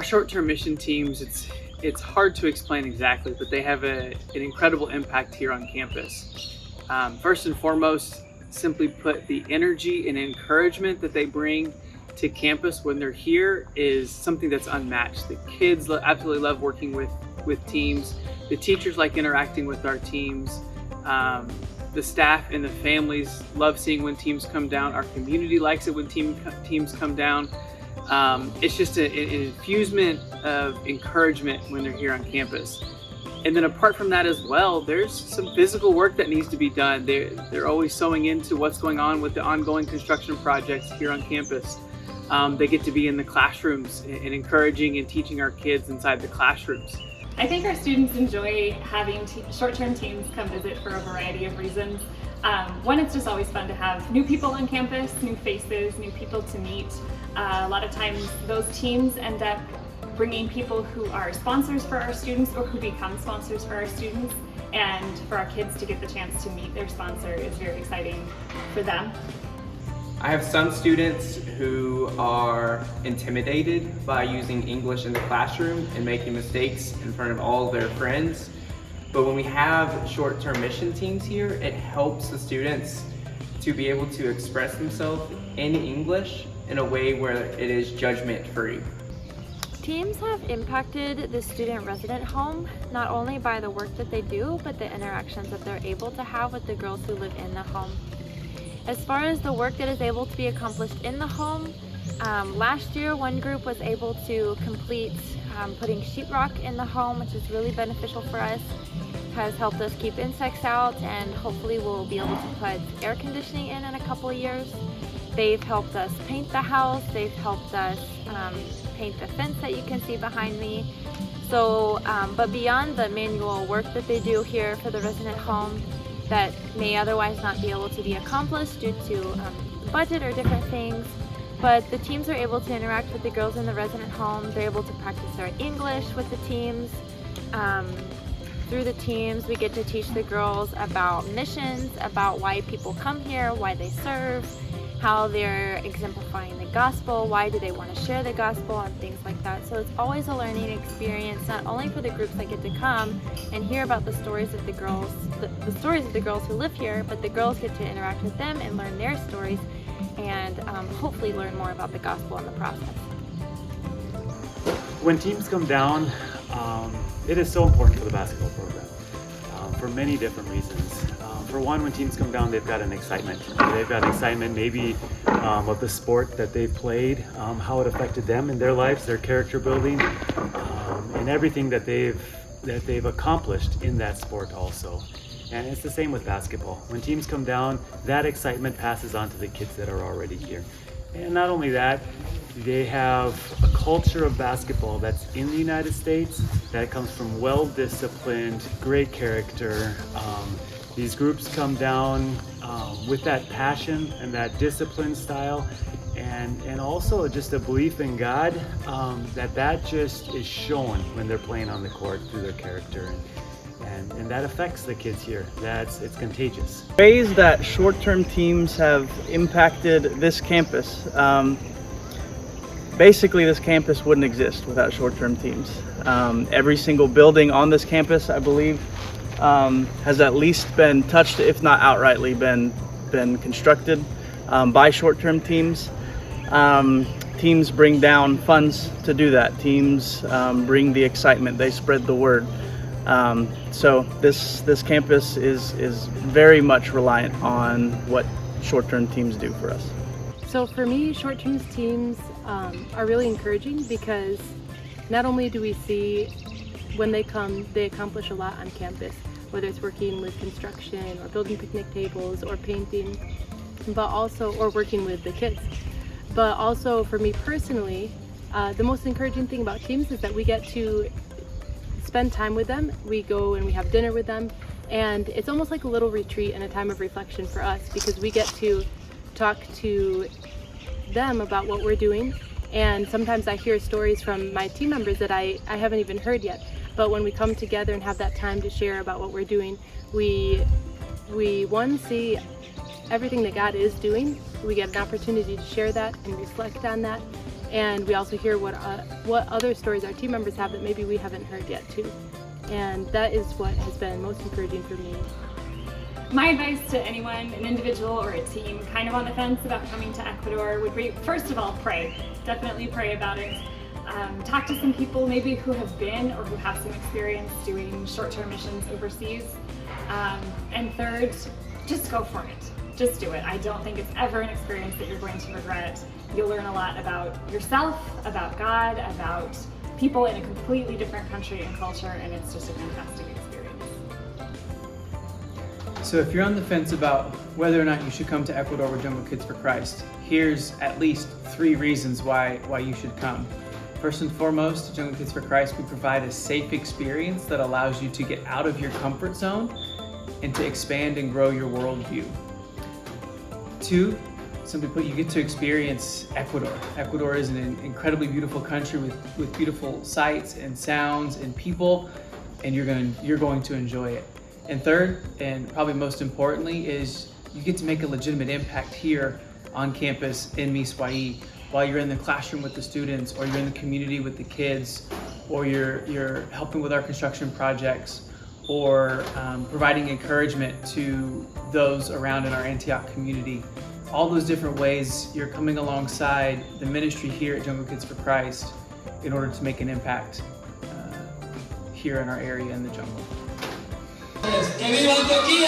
our short-term mission teams, it's hard to explain exactly, but they have an incredible impact here on campus. First and foremost, simply put, the energy and encouragement that they bring to campus when they're here is something that's unmatched. The kids absolutely love working with teams. The teachers like interacting with our teams. The staff and the families love seeing when teams come down. Our community likes it when teams come down. It's just an infusement of encouragement when they're here on campus. And then apart from that as well, there's some physical work that needs to be done. They're always sewing into what's going on with the ongoing construction projects here on campus. They get to be in the classrooms and encouraging and teaching our kids inside the classrooms. I think our students enjoy having short-term teams come visit for a variety of reasons. One, it's just always fun to have new people on campus, new faces, new people to meet. A lot of times those teams end up bringing people who are sponsors for our students or who become sponsors for our students, and for our kids to get the chance to meet their sponsor is very exciting for them. I have some students who are intimidated by using English in the classroom and making mistakes in front of all their friends. But when we have short-term mission teams here, it helps the students to be able to express themselves in English in a way where it is judgment-free. Teams have impacted the student resident home, not only by the work that they do, but the interactions that they're able to have with the girls who live in the home. As far as the work that is able to be accomplished in the home, last year one group was able to complete putting sheetrock in the home, which is really beneficial for us. Has helped us keep insects out, and hopefully we'll be able to put air conditioning in a couple of years. They've helped us paint the house, they've helped us paint the fence that you can see behind me. So, but beyond the manual work that they do here for the resident home that may otherwise not be able to be accomplished due to budget or different things, but the teams are able to interact with the girls in the resident home. They're able to practice their English with the teams. Through the teams, we get to teach the girls about missions, about why people come here, why they serve, how they're exemplifying the gospel, why do they want to share the gospel, and things like that. So it's always a learning experience, not only for the groups that get to come and hear about the stories of the girls, the stories of the girls who live here, but the girls get to interact with them and learn their stories, and hopefully learn more about the gospel in the process. When teams come down, it is so important for the basketball program for many different reasons. For one, when teams come down, they've got an excitement. They've got excitement maybe of the sport that they've played, how it affected them in their lives, their character building, and everything that they've accomplished in that sport also. And it's the same with basketball. When teams come down, that excitement passes on to the kids that are already here. And not only that, they have a culture of basketball that's in the United States that comes from well-disciplined, great character. These groups come down with that passion and that discipline style, and also just a belief in God that just is shown when they're playing on the court through their character. And that affects the kids here. It's contagious. Ways that short-term teams have impacted this campus. Basically, this campus wouldn't exist without short-term teams. Every single building on this campus, I believe, has at least been touched, if not outrightly been constructed by short-term teams. Teams bring down funds to do that. Teams bring the excitement. They spread the word. So this campus is very much reliant on what short-term teams do for us. So for me, short-term teams are really encouraging because not only do we see when they come, they accomplish a lot on campus, whether it's working with construction or building picnic tables or painting, but also, or working with the kids. But also for me personally, the most encouraging thing about teams is that we get to spend time with them. We go and we have dinner with them, and it's almost like a little retreat and a time of reflection for us because we get to talk to them about what we're doing. And sometimes I hear stories from my team members that I haven't even heard yet. But when we come together and have that time to share about what we're doing, we one, see everything that God is doing. We get an opportunity to share that and reflect on that. And we also hear what other stories our team members have that maybe we haven't heard yet too. And that is what has been most encouraging for me. My advice to anyone, an individual or a team, kind of on the fence about coming to Ecuador would be, first of all, pray. Definitely pray about it. Talk to some people maybe who have been or who have some experience doing short-term missions overseas. And third, just go for it. Just do it. I don't think it's ever an experience that you're going to regret. You'll learn a lot about yourself, about God, about people in a completely different country and culture, and it's just a fantastic experience. So if you're on the fence about whether or not you should come to Ecuador with Jungle Kids for Christ, here's at least 3 reasons why you should come. First and foremost, at Jungle Kids for Christ, we provide a safe experience that allows you to get out of your comfort zone and to expand and grow your worldview. 2, simply put, you get to experience Ecuador. Ecuador is an incredibly beautiful country with beautiful sights and sounds and people, and you're going to enjoy it. And third, and probably most importantly, is you get to make a legitimate impact here on campus in Miswai while you're in the classroom with the students, or you're in the community with the kids, or you're helping with our construction projects, or providing encouragement to those around in our Antioch community. All those different ways you're coming alongside the ministry here at Jungle Kids for Christ in order to make an impact here in our area in the jungle. ¡Que viva Antioquia!